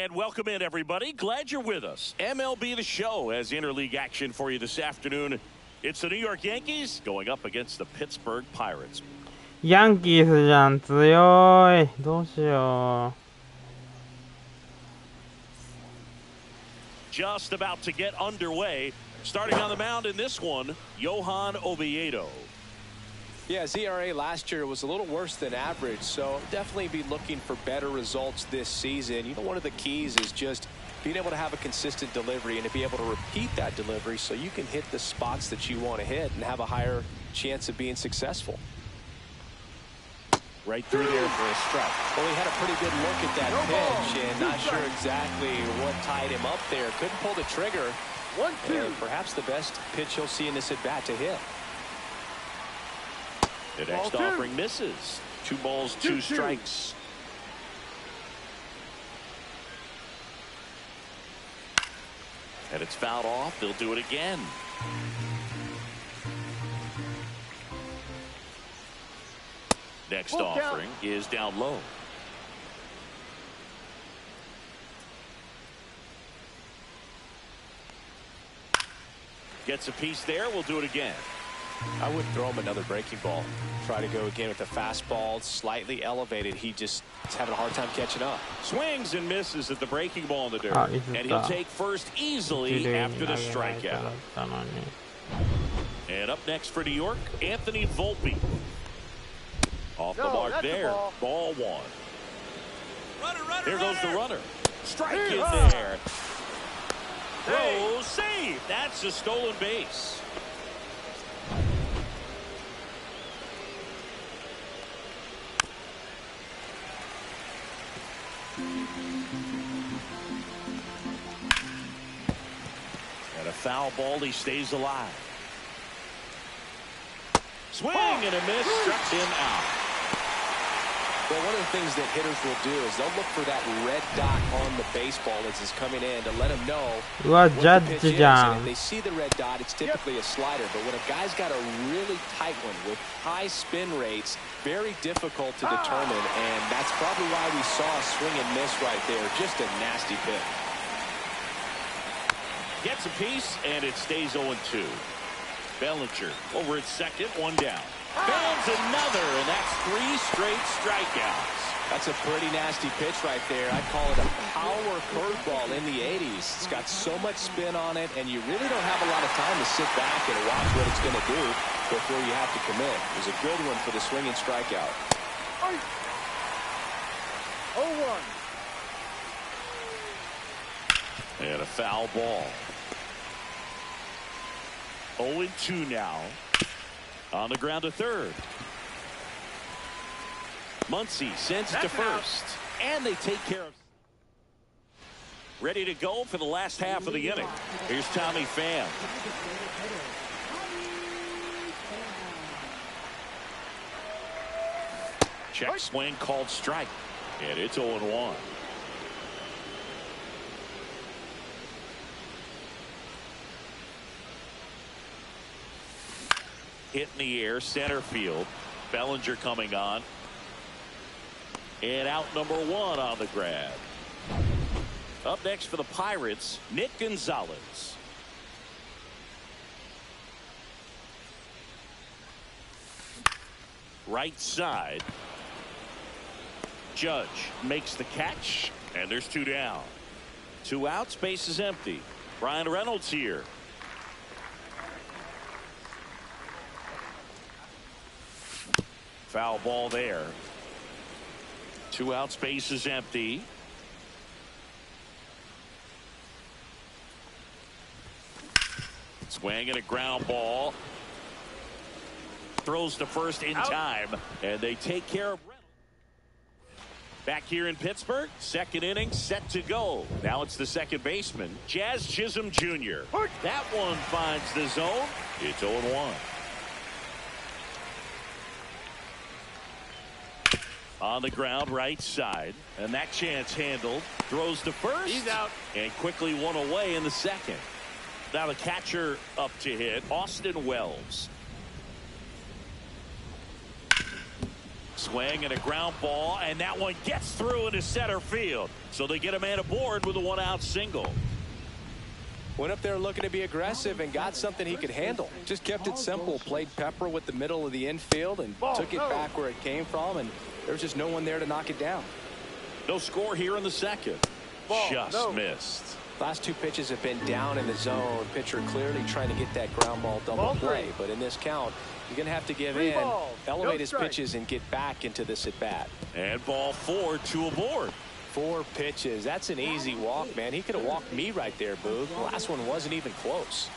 And welcome in, everybody. Glad you're with us. MLB The Show has interleague action for you this afternoon. It's the New York Yankees going up against the Pittsburgh Pirates. ヤンキースじゃん、強い。どうしよう。 Just about to get underway. Starting on the mound in this one, Johan Oviedo. Yeah, his ERA last year was a little worse than average, so definitely be looking for better results this season. You know, one of the keys is just being able to have a consistent delivery and to be able to repeat that delivery so you can hit the spots that you want to hit and have a higher chance of being successful. Right through there for a strike. Well, he had a pretty good look at that pitch and not sure exactly what tied him up there. Couldn't pull the trigger. 1-2. And perhaps the best pitch he'll see in this at-bat to hit. The next offering misses. 2 balls, 2 strikes. And it's fouled off. They'll do it again. Next offering is down low. Gets a piece there. We'll do it again. I wouldn't throw him another breaking ball. Try to go again with the fastball, slightly elevated. He just is having a hard time catching up. Swings and misses at the breaking ball in the dirt. And he'll take first easily after the strikeout. And up next for New York, Anthony Volpe. Off the mark there. Ball 1. Here goes the runner. Strike in there. Throw, save. That's a stolen base. And a foul ball, he stays alive. Swing and a miss, struck him out. Well, one of the things that hitters will do is they'll look for that red dot on the baseball as it's coming in to let them know what the pitch is. And if they see the red dot, it's typically a slider. But when a guy's got a really tight one with high spin rates, very difficult to determine. And that's probably why we saw a swing and miss right there. Just a nasty pitch. Gets a piece, and it stays 0-2. Bellinger over at second, 1 down. Bounds another, and that's 3 straight strikeouts. That's a pretty nasty pitch right there. I'd call it a power curveball in the 80s. It's got so much spin on it, and you really don't have a lot of time to sit back and watch what it's going to do before you have to commit. It was a good one for the swinging strikeout. 0-1. And a foul ball. 0-2 now. On the ground to third. Muncy sends it to first. And they take care of. Ready to go for the last half of the inning. Here's Tommy Pham. Check swing called strike. And it's 0-1. Hit in the air, center field. Bellinger coming on. And out number 1 on the grab. Up next for the Pirates, Nick Gonzalez. Right side. Judge makes the catch, and there's 2 down. 2 outs, base is empty. Brian Reynolds here. Foul ball there. 2 outs, base is empty. Swing and a ground ball. Throws to first in time, and they take care of Reynolds. Back here in Pittsburgh, second inning set to go. Now it's the second baseman, Jazz Chisholm Jr. That one finds the zone. It's 0-1. On the ground, right side, and that chance handled. Throws to first. He's out. And quickly 1 away in the second. Now the catcher up to hit, Austin Wells. Swing and a ground ball, and that one gets through into center field. So they get a man aboard with a one-out single. Went up there looking to be aggressive and got something he could handle. Just kept it simple, played pepper with the middle of the infield and took it back where it came from, and there was just no one there to knock it down. No score here in the second. Just missed. Last two pitches have been down in the zone. Pitcher clearly trying to get that ground ball double play, but in this count, you're going to have to give in, elevate his pitches, and get back into this at-bat. And ball 4, 2 aboard. 4 pitches. That's an easy walk, man. He could have walked me right there, Boog. The last one wasn't even close.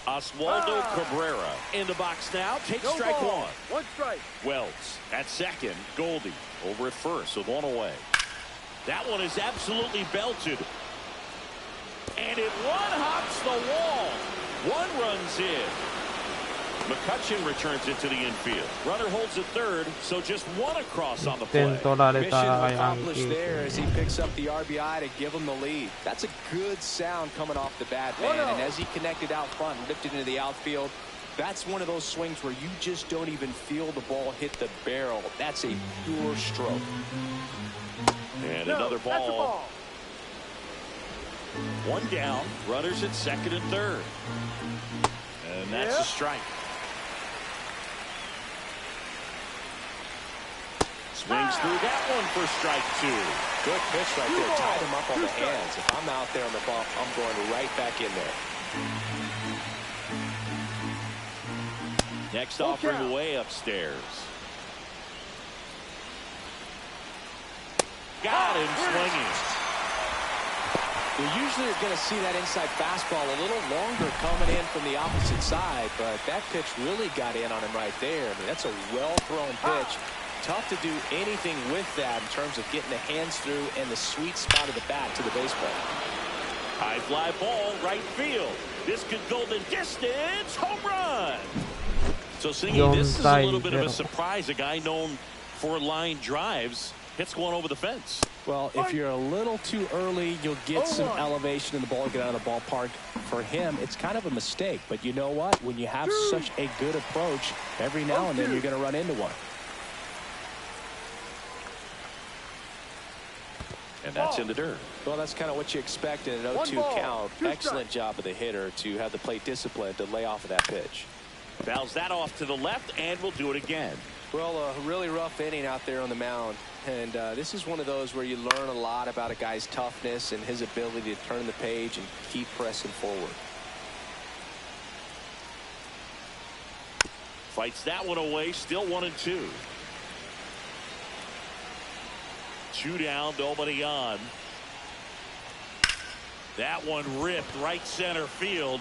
Oswaldo Cabrera in the box now. Takes strike 1. 1 strike. Wells at second. Goldie over at first with 1 away. That one is absolutely belted. And it one-hops the wall. 1 runs in. McCutchen returns it to the infield. Runner holds at third, so just 1 across on the play. Mission accomplished there as he picks up the RBI to give him the lead. That's a good sound coming off the bat, man. And as he connected out front and lifted into the outfield, that's one of those swings where you just don't even feel the ball hit the barrel. That's a pure stroke. And another ball. 1 down. Runners at second and third. And that's a strike. Swings through that one for strike 2. Good pitch right there. Tied him up on the hands. If I'm out there on the bump, I'm going right back in there. Next offering away upstairs. Got him swinging. We usually are going to see that inside fastball a little longer coming in from the opposite side, but that pitch really got in on him right there. I mean, that's a well-thrown pitch. Tough to do anything with that in terms of getting the hands through and the sweet spot of the bat to the baseball. High fly ball, right field. This could go the distance. Home run. So, Singy, this is a little bit of a surprise. A guy known for line drives hits one over the fence. Well, if you're a little too early, you'll get some elevation in the ball, get out of the ballpark. For him, it's kind of a mistake. But you know what? When you have such a good approach, every now and then you're going to run into one. And that's in the dirt. Well, that's kind of what you expect in an 0-2 count. Excellent job of the hitter to have the plate discipline to lay off of that pitch. Fouls that off to the left, and we'll do it again. Well, a really rough inning out there on the mound. And this is one of those where you learn a lot about a guy's toughness and his ability to turn the page and keep pressing forward. Fights that one away, still 1-2. 2 down, nobody on. That one ripped right center field.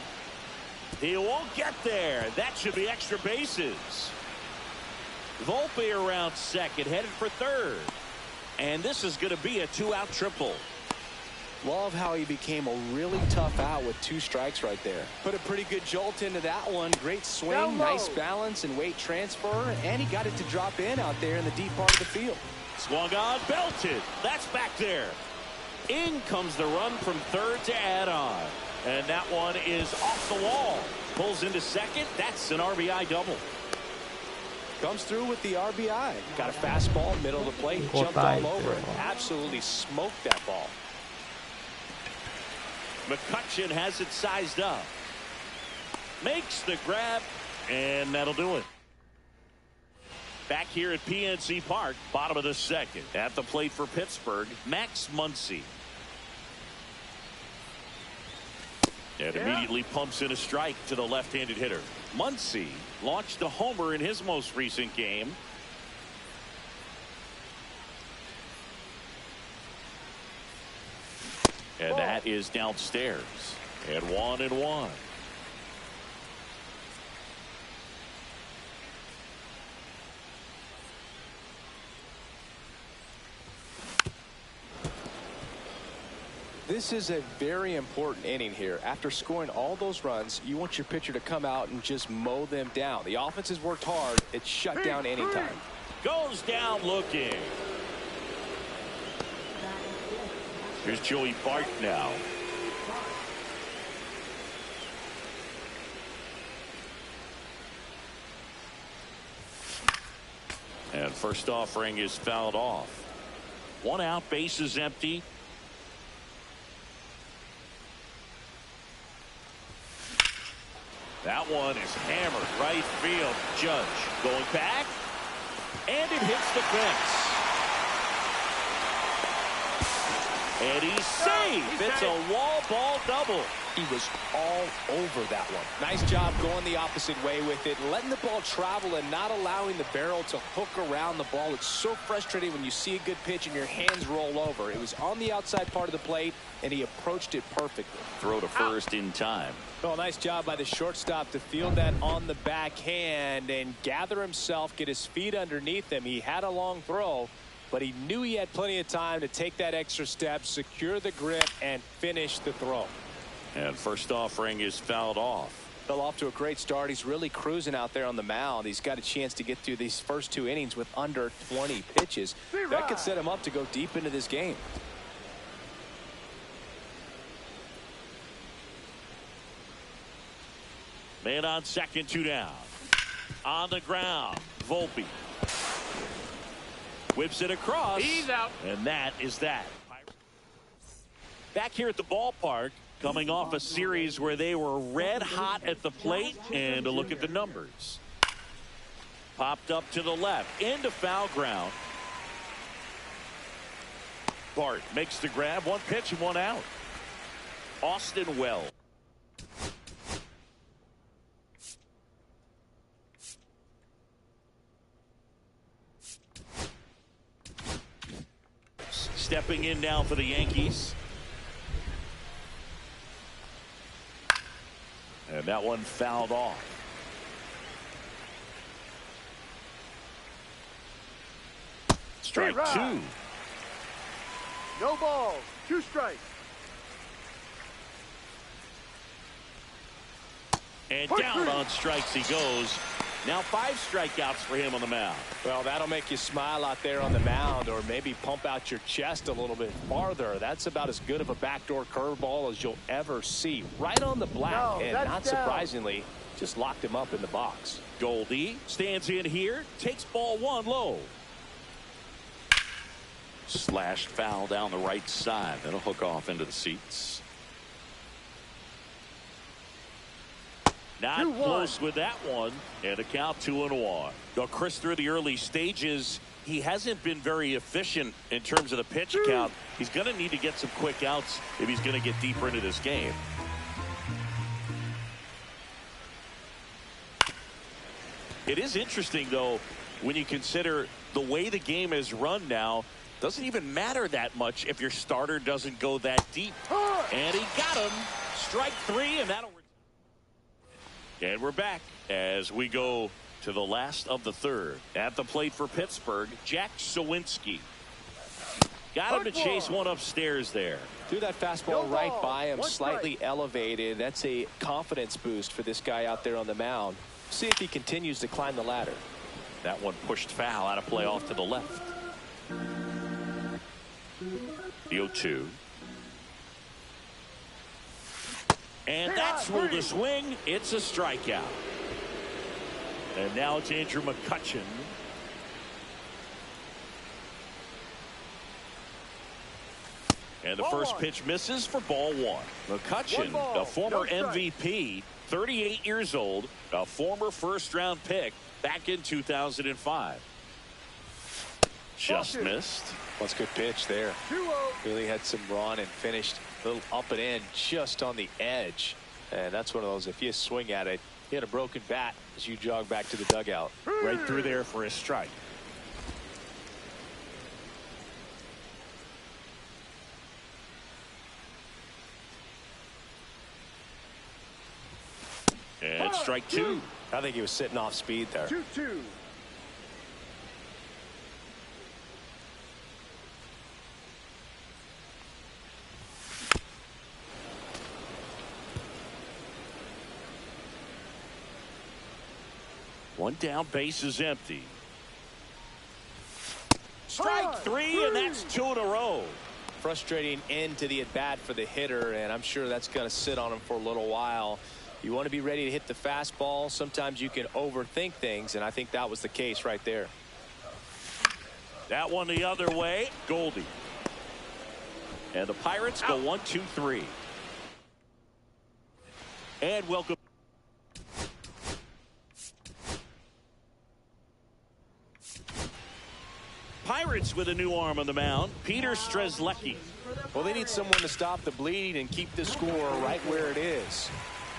He won't get there. That should be extra bases. Volpe around second, headed for third. And this is going to be a 2-out triple. Love how he became a really tough out with 2 strikes right there. Put a pretty good jolt into that one. Great swing, nice balance and weight transfer. And he got it to drop in out there in the deep part of the field. Swung on, belted. That's back there. In comes the run from third to add on. And that one is off the wall. Pulls into second. That's an RBI double. Comes through with the RBI. Got a fastball, middle of the plate, jumped all over it. Absolutely smoked that ball. McCutchen has it sized up. Makes the grab, and that'll do it. Back here at PNC Park, bottom of the second. At the plate for Pittsburgh, Max Muncy. And immediately pumps in a strike to the left-handed hitter. Muncy launched a homer in his most recent game. And that is downstairs. And 1-1. This is a very important inning here. After scoring all those runs, you want your pitcher to come out and just mow them down. The offense has worked hard. It's shut down anytime. Goes down looking. Here's Joey Bart now. And And first offering is fouled off. 1 out, bases empty. That one is hammered right field. Judge going back, and it hits the fence. And he's safe. It's a wall ball double. He was all over that one. Nice job going the opposite way with it, letting the ball travel and not allowing the barrel to hook around the ball. It's so frustrating when you see a good pitch and your hands roll over. It was on the outside part of the plate, and he approached it perfectly. Throw to first in time. Well, nice job by the shortstop to field that on the backhand and gather himself, get his feet underneath him. He had a long throw, but he knew he had plenty of time to take that extra step, secure the grip, and finish the throw. And first offering is fouled off. Fell off to a great start. He's really cruising out there on the mound. He's got a chance to get through these first 2 innings with under 20 pitches. That could set him up to go deep into this game. Man on second, 2 down. On the ground, Volpe. Whips it across. He's out. And that is that. Back here at the ballpark, coming off a series where they were red hot at the plate, and a look at the numbers. Popped up to the left, into foul ground. Bart makes the grab, 1 pitch and 1 out. Austin Wells. Stepping in now for the Yankees. And that one fouled off. Strike 2. No balls. 2 strikes. And down on strikes he goes. Now 5 strikeouts for him on the mound. Well, that'll make you smile out there on the mound, or maybe pump out your chest a little bit farther. That's about as good of a backdoor curveball as you'll ever see. Right on the black, and not surprisingly, just locked him up in the box. Goldie stands in here, takes ball 1 low. Slashed foul down the right side. That'll hook off into the seats. Not close with that one, and a count 2-1. Now, Chris, through the early stages, he hasn't been very efficient in terms of the pitch count. He's going to need to get some quick outs if he's going to get deeper into this game. It is interesting, though, when you consider the way the game is run now. Doesn't even matter that much if your starter doesn't go that deep. And he got him. Strike 3, and that'll. And we're back as we go to the last of the third. At the plate for Pittsburgh, Jack Sawinski. Got him to chase one upstairs there. Threw that fastball right by him, slightly elevated. That's a confidence boost for this guy out there on the mound. See if he continues to climb the ladder. That one pushed foul, out of play off to the left. The 0-2. And that's where the swing. It's a strikeout. And now it's Andrew McCutchen. And the first pitch misses for ball 1. McCutchen, a former MVP, 38 years old, a former first-round pick back in 2005. Just missed. That's a good pitch there. Really had some run and finished a little up and in just on the edge. And that's one of those, if you swing at it, you had a broken bat as you jog back to the dugout. Right through there for a strike. And strike 2. I think he was sitting off speed there. 2-2. One down, base is empty. Strike 3, and that's 2 in a row. Frustrating end to the at-bat for the hitter, and I'm sure that's going to sit on him for a little while. You want to be ready to hit the fastball. Sometimes you can overthink things, and I think that was the case right there. That one the other way. Goldie. And the Pirates go 1-2-3. And welcome. Pirates with a new arm on the mound, Peter Strzelecki. Well, they need someone to stop the bleed and keep the score right where it is.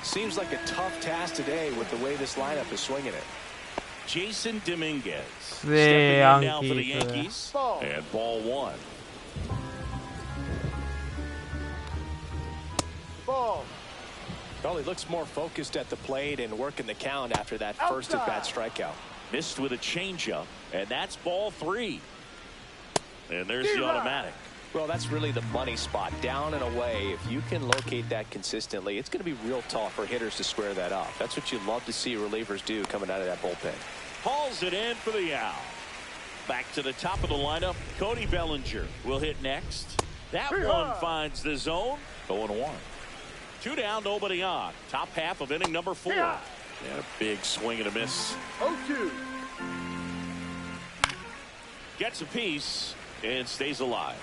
Seems like a tough task today with the way this lineup is swinging it. Jason Dominguez stepping in now for the Yankees. And ball one. Ball. Well, he looks more focused at the plate and working the count after that first at-bat strikeout. Missed with a changeup, and that's ball three. And there's the automatic. Well, that's really the money spot, down and away. If you can locate that consistently, it's going to be real tough for hitters to square that up. That's what you love to see relievers do coming out of that bullpen. Hauls it in for the out. Back to the top of the lineup, Cody Bellinger will hit next. That one finds the zone. 0-1. 2 down, nobody on. Top half of inning number 4. And a big swing and a miss. 0-2. Gets a piece and stays alive.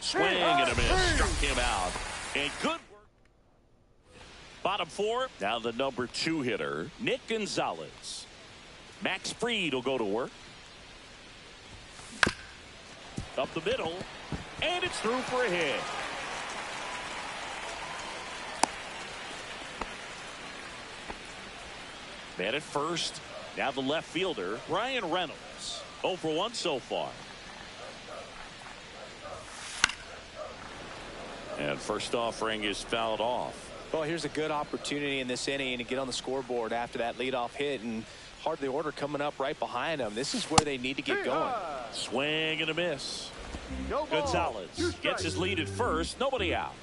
Swing and a miss. Struck him out. And good work. Bottom 4. Now the number 2 hitter, Nick Gonzalez. Max Fried will go to work. Up the middle. And it's through for a hit. Man at first. Now the left fielder, Ryan Reynolds. 0 for 1 so far. And first offering is fouled off. Well, here's a good opportunity in this inning to get on the scoreboard after that leadoff hit, and hard the order coming up right behind them. This is where they need to get going. Swing and a miss. No ball. Gonzalez gets his lead at first. Nobody out.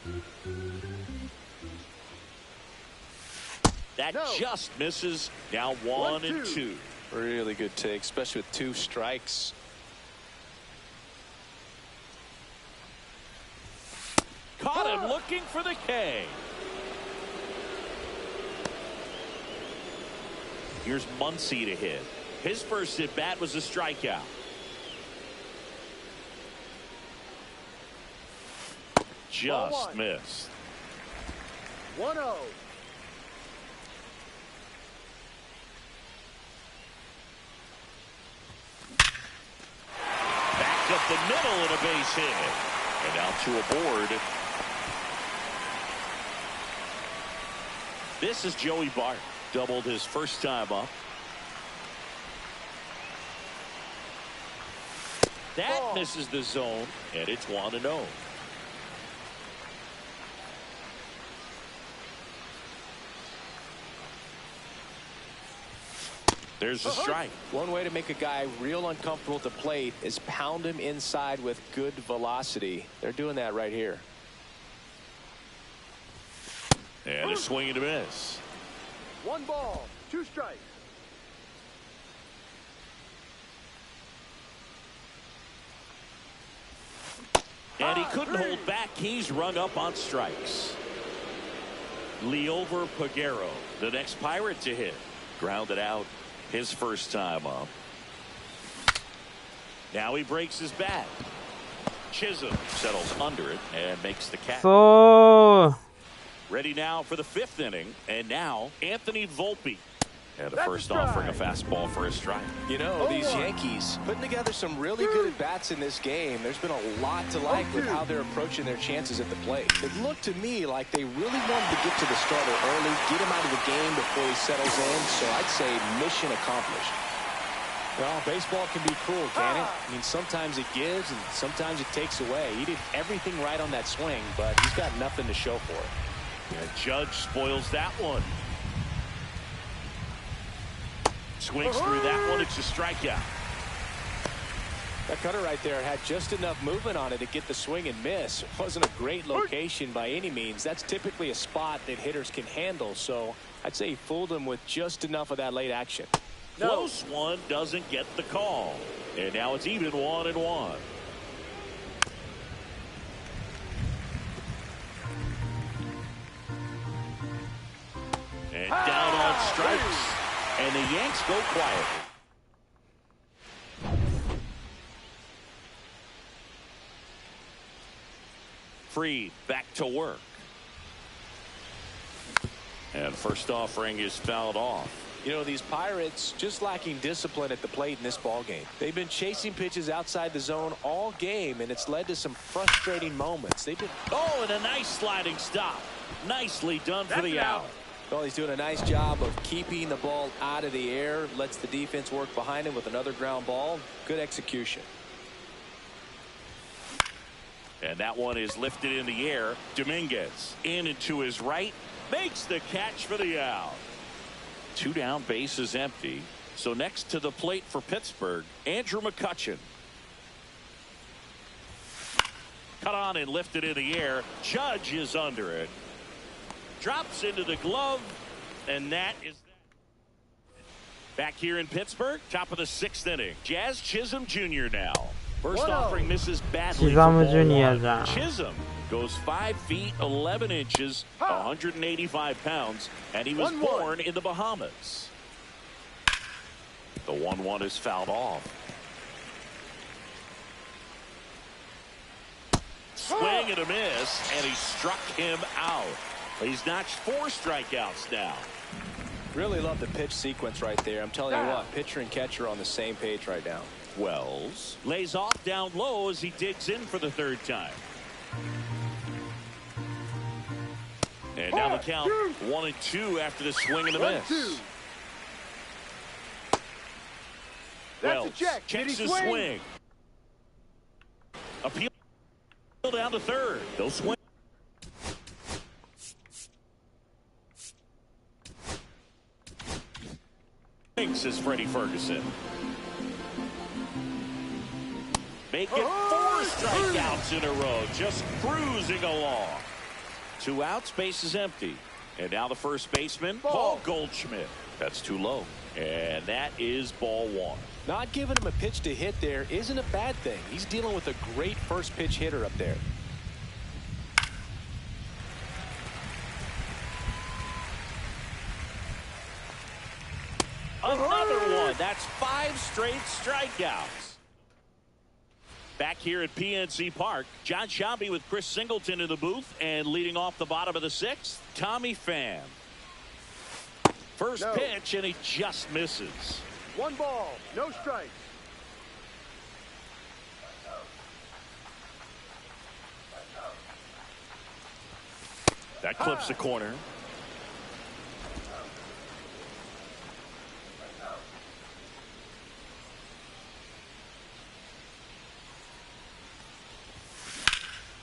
That just misses. Now 1-2. Really good take, especially with 2 strikes. Caught him looking for the K. Here's Muncy to hit. His first at bat was a strikeout. Just missed. 1-0. Backed up the middle and a base hit. And now 2 aboard. This is Joey Bart. Doubled his first time up. That misses the zone, and it's 1-0. There's a strike. One way to make a guy real uncomfortable at the plate is pound him inside with good velocity. They're doing that right here. And a swing and a miss. 1 ball, 2 strikes. And he couldn't hold back. He's rung up on strikes. Liover Peguero, the next Pirate to hit. Grounded out his first time up. Now he breaks his bat. Chisholm settles under it and makes the catch. So ready now for the 5th inning. And now Anthony Volpe. And the first offering a fastball for a strike. You know, these Yankees putting together some really good at-bats in this game. There's been a lot to like with how they're approaching their chances at the plate. It looked to me like they really wanted to get to the starter early, get him out of the game before he settles in. So I'd say mission accomplished. Well, baseball can be cruel, can it? I mean, sometimes it gives and sometimes it takes away. He did everything right on that swing, but he's got nothing to show for it. And Judge spoils that one. Swings through that one. It's a strikeout. That cutter right there had just enough movement on it to get the swing and miss. It wasn't a great location by any means. That's typically a spot that hitters can handle. So I'd say he fooled him with just enough of that late action. Close one doesn't get the call. And now it's even 1-1. And down on strikes. And the Yanks go quiet. Fried back to work. And first offering is fouled off. You know, these Pirates just lacking discipline at the plate in this ball game. They've been chasing pitches outside the zone all game, and it's led to some frustrating moments. They've been... Oh, and a nice sliding stop. Nicely done for the out. Well, he's doing a nice job of keeping the ball out of the air, lets the defense work behind him with another ground ball. Good execution. And that one is lifted in the air. Dominguez in and to his right. Makes the catch for the out. 2 down, base is empty. So next to the plate for Pittsburgh, Andrew McCutchen. Cut on and lifted in the air. Judge is under it. Drops into the glove. And that is that. Back here in Pittsburgh, top of the 6th inning. Jazz Chisholm Jr. now. First offering misses badly. Chisholm goes 5 feet 11 inches, 185 pounds, and he was born in the Bahamas. The 1-1 is fouled off. Swing and a miss, and he struck him out. He's notched 4 strikeouts now. Really love the pitch sequence right there. I'm telling you what, pitcher and catcher are on the same page right now. Wells lays off down low as he digs in for the 3rd time. And now the count 1-2 after the swing and the miss. Wells checks his swing. Appeal down to 3rd. They'll swing. Says Freddie Ferguson. Make it 4 strikeouts in a row, just cruising along. 2 outs, base is empty. And now the first baseman, Paul Goldschmidt. That's too low. And that is ball 1. Not giving him a pitch to hit there isn't a bad thing. He's dealing with a great first pitch hitter up there. Another one. That's 5 straight strikeouts. Back here at PNC Park, John Shelby with Chris Singleton in the booth, and leading off the bottom of the 6th, Tommy Pham. First pitch, and he just misses. 1 ball, no strikes. That clips the corner.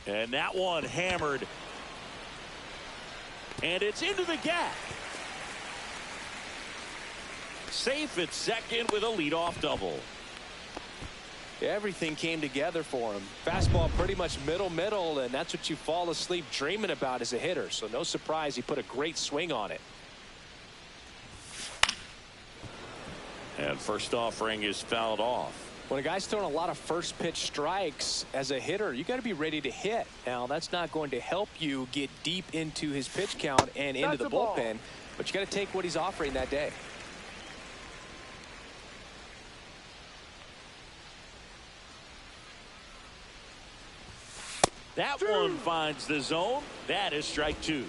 And that one hammered. And it's into the gap. Safe at 2nd with a leadoff double. Everything came together for him. Fastball pretty much middle, and that's what you fall asleep dreaming about as a hitter. So no surprise he put a great swing on it. And first offering is fouled off. When a guy's throwing a lot of first pitch strikes as a hitter, you got to be ready to hit. Now, that's not going to help you get deep into his pitch count and into the bullpen, but you got to take what he's offering that day. That one finds the zone. That is strike 2.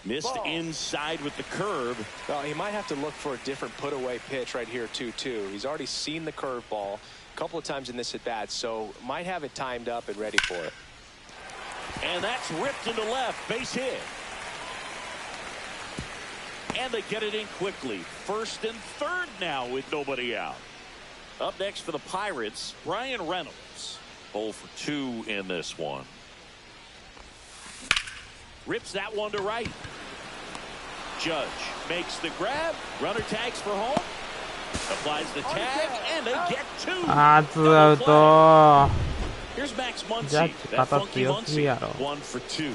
Missed inside with the curve. Well, he might have to look for a different put-away pitch right here, too. He's already seen the curveball a couple of times in this at-bat, so might have it timed up and ready for it. And that's ripped into left. Base hit. And they get it in quickly. 1st and 3rd now with nobody out. Up next for the Pirates, Brian Reynolds. 0 for 2 in this one. Rips that one to right. Judge makes the grab. Runner tags for home. Applies the tag, and they get 2. 2アウト。 Here's Max Muncy. ジャッジ That 片 funky 強すぎやろ。 Muncy. 1 for 2.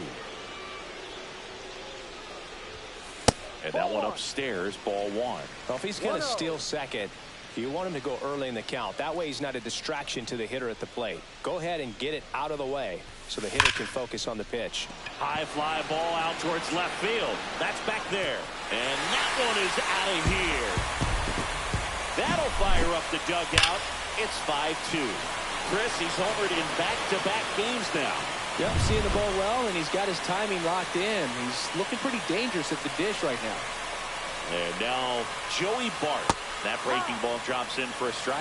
And that one upstairs, ball 1. Well, if he's going to steal second, You want him to go early in the count. That way he's not a distraction to the hitter at the plate. Go ahead and get it out of the way so the hitter can focus on the pitch. High fly ball out towards left field. That's back there. And that one is out of here. That'll fire up the dugout. It's 5-2. Chris, he's homered in back-to-back games now. Yep, seeing the ball well, and he's got his timing locked in. He's looking pretty dangerous at the dish right now. And now Joey Bart. That breaking ball drops in for a strike.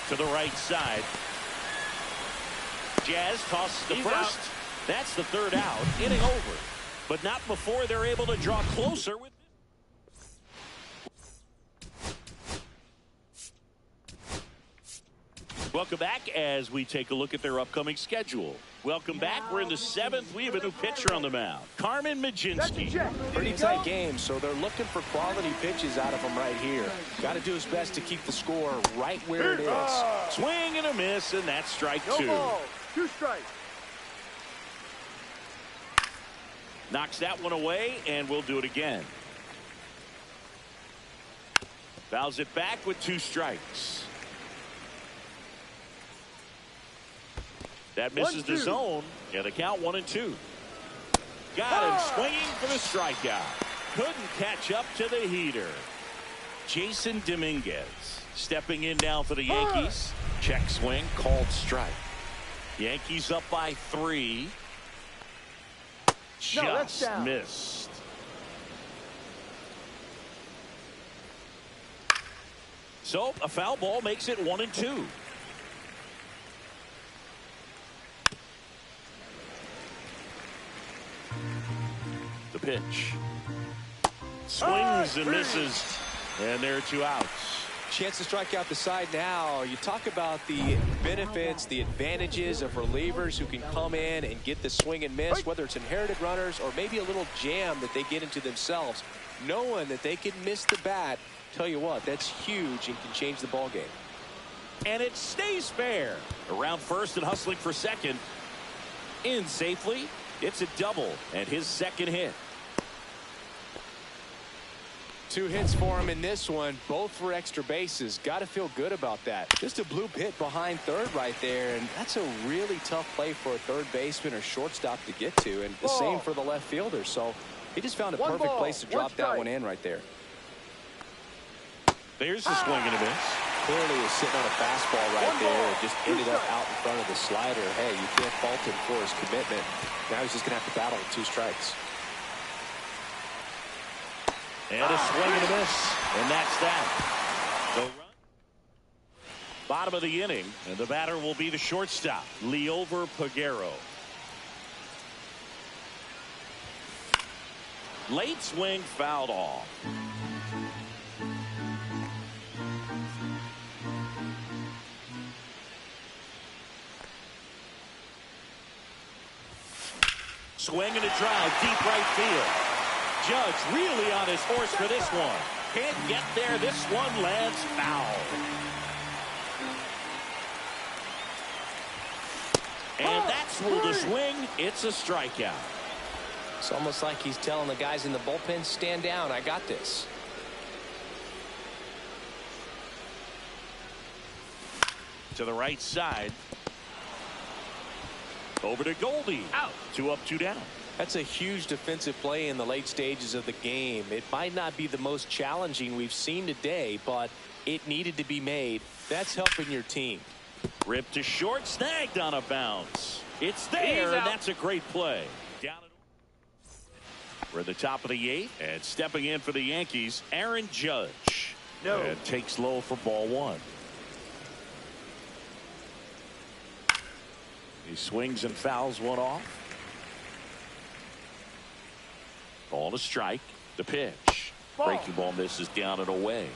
To the right side. Jazz tosses the first. That's the third out. Inning over. But not before they're able to draw closer with. Welcome back as we take a look at their upcoming schedule. Welcome back. We're in the 7th. We have a new pitcher on the mound, Carmen Majinski. Pretty tight game, so they're looking for quality pitches out of him right here. Got to do his best to keep the score right where it is. Swing and a miss, and that's strike 2. No ball. 2 strikes. Knocks that one away, and we'll do it again. Fouls it back with 2 strikes. That misses the zone. Yeah, the count 1-2. Got him swinging for the strikeout. Couldn't catch up to the heater. Jason Dominguez stepping in now for the Yankees. Check swing, called strike. Yankees up by 3. Just missed. So a foul ball makes it 1-2. The pitch. Swings and misses. And there are 2 outs. Chance to strike out the side now. You talk about the benefits, the advantages of relievers who can come in and get the swing and miss, whether it's inherited runners or maybe a little jam that they get into themselves. Knowing that they can miss the bat, tell you what, that's huge and can change the ball game. And it stays fair. Around first and hustling for second. In safely. It's a double and his second hit. 2 hits for him in this one, both for extra bases. Got to feel good about that. Just a bloop hit behind third right there, and that's a really tough play for a third baseman or shortstop to get to, and the same for the left fielder. So he just found a perfect place to drop that one in right there. There's the swing and a miss. Clearly was sitting on a fastball right there and just ended up out in front of the slider. Hey, you can't fault him for his commitment. Now he's just going to have to battle with 2 strikes. And a swing and a miss. And that's that. The run. Bottom of the inning. And the batter will be the shortstop, Leover Peguero. Late swing fouled off. Swing and a drive, deep right field. Judge really on his horse for this one. Can't get there. This one lands foul. And that's ruled a swing. It's a strikeout. It's almost like he's telling the guys in the bullpen, stand down. I got this. To the right side. Over to Goldie. Out. 2 up, 2 down. That's a huge defensive play in the late stages of the game. It might not be the most challenging we've seen today, but it needed to be made. That's helping your team. Ripped to short, snagged on a bounce. It's there, and that's a great play. Down at we're at the top of the 8th, and stepping in for the Yankees, Aaron Judge. No. And takes low for ball 1. He swings and fouls one off. Ball to strike. The pitch. Breaking ball misses down and away.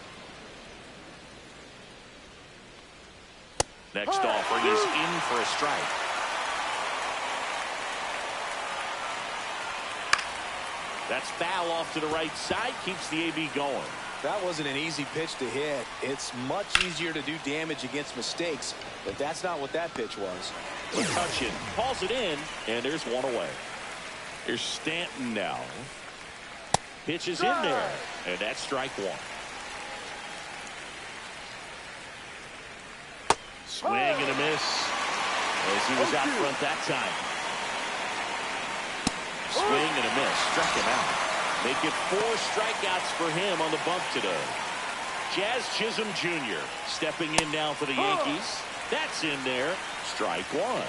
Next offering is in for a strike. That's foul off to the right side. Keeps the AB going. That wasn't an easy pitch to hit. It's much easier to do damage against mistakes, but that's not what that pitch was. McCutcheon calls it in, and there's one away. Here's Stanton now. Pitch is in there, and that's strike one. Swing and a miss as he was out front that time. Swing and a miss, struck him out. Make it 4 strikeouts for him on the bump today. Jazz Chisholm Jr. stepping in now for the Yankees. That's in there, strike one.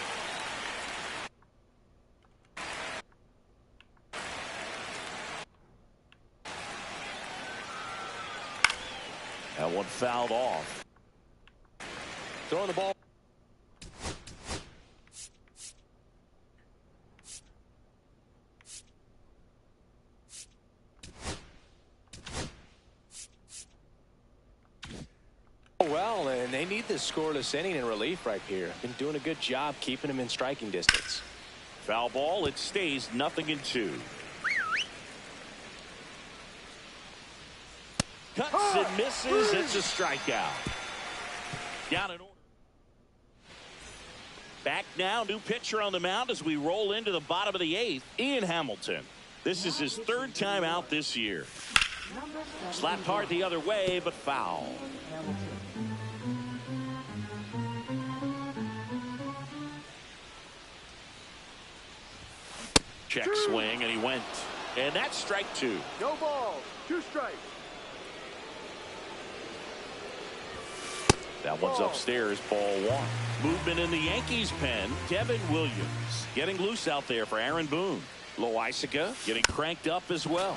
That one fouled off. Throwing the ball. Well, and they need this scoreless inning in relief right here. Been doing a good job keeping him in striking distance. Foul ball. It stays 0-2. Cuts and misses. It's a strikeout. Down in order. Back now, new pitcher on the mound as we roll into the bottom of the 8th, Ian Hamilton. This is his 3rd time out this year. Slapped hard the other way, but foul. Check swing, and he went. And that's strike 2. No ball. 2 strikes. That one's upstairs, ball 1. Movement in the Yankees pen. Devin Williams getting loose out there for Aaron Boone. Loaisiga getting cranked up as well.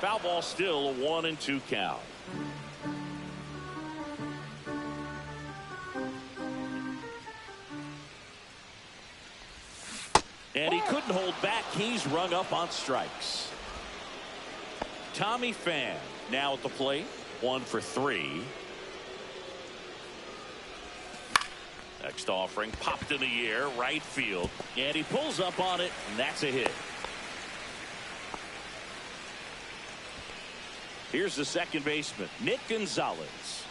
Foul ball, still a 1-2 count. And he couldn't hold back. He's rung up on strikes. Tommy Pham now at the plate. 1 for 3. Next offering popped in the air, right field. And he pulls up on it, and that's a hit. Here's the second baseman, Nick Gonzalez.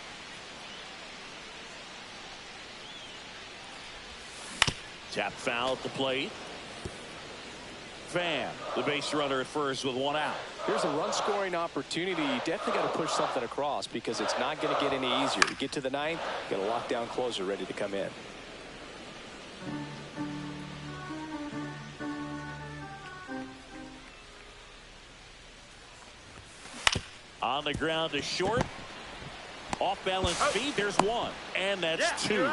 Tap foul at the plate. Pham, the base runner at first with 1 out. Here's a run scoring opportunity. You definitely got to push something across because it's not going to get any easier. You get to the 9th, got a lockdown closer ready to come in. On the ground to short. Off balance feet. There's 1. And that's 2.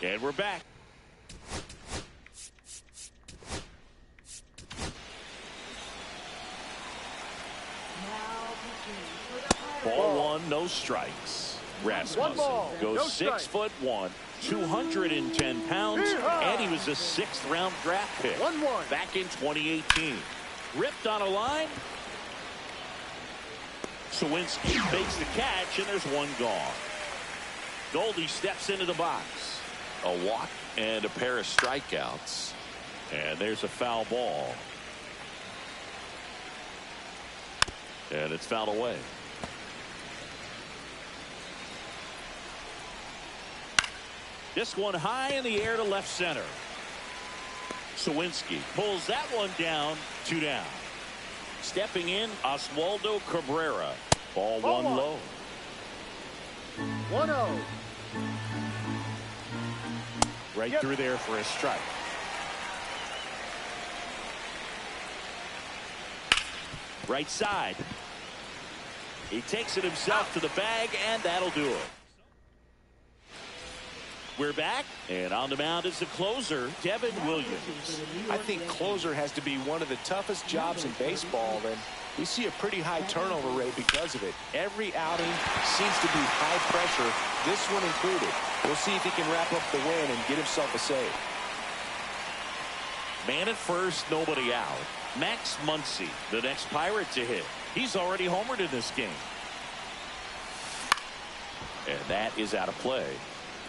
And we're back. Ball 1, no strikes. Rasmussen goes 6'1", 210 pounds, and he was a 6th round draft pick back in 2018. Ripped on a line. Sawinski makes the catch, and there's 1 gone. Goldie steps into the box. A walk and a pair of strikeouts. And there's a foul ball. And it's fouled away. This one high in the air to left center. Sawinski pulls that one down. 2 down. Stepping in, Oswaldo Cabrera. Ball 1 low. 1-0. Right through there for a strike. Right side. He takes it himself to the bag, and that'll do it. We're back, and on the mound is the closer, Devin Williams. I think closer has to be one of the toughest jobs in baseball, and we see a pretty high turnover rate because of it. Every outing seems to be high pressure, this one included. We'll see if he can wrap up the win and get himself a save. Man at first, nobody out. Max Muncy, the next Pirate to hit. He's already homered in this game. And that is out of play.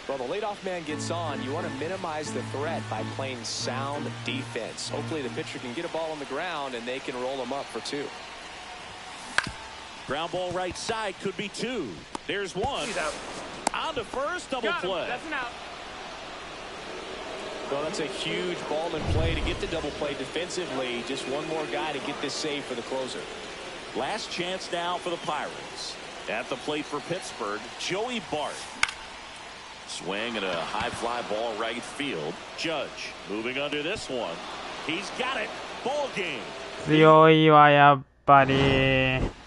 Well, the leadoff man gets on. You want to minimize the threat by playing sound defense. Hopefully the pitcher can get a ball on the ground and they can roll him up for 2. Ground ball right side, could be 2. There's 1. He's out. On to first, double play. That's an out. Well, that's a huge ball in play to get the double play defensively. Just one more guy to get this save for the closer. Last chance now for the Pirates. At the plate for Pittsburgh, Joey Bart. Swing and a high fly ball right field. Judge moving under this one. He's got it. Ball game. 強いわやっぱり。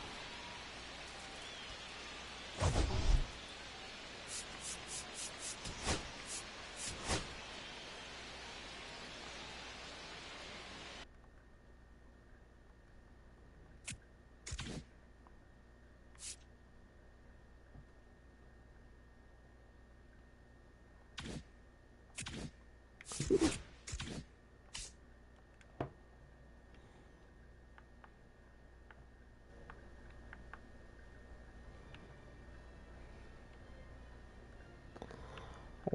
you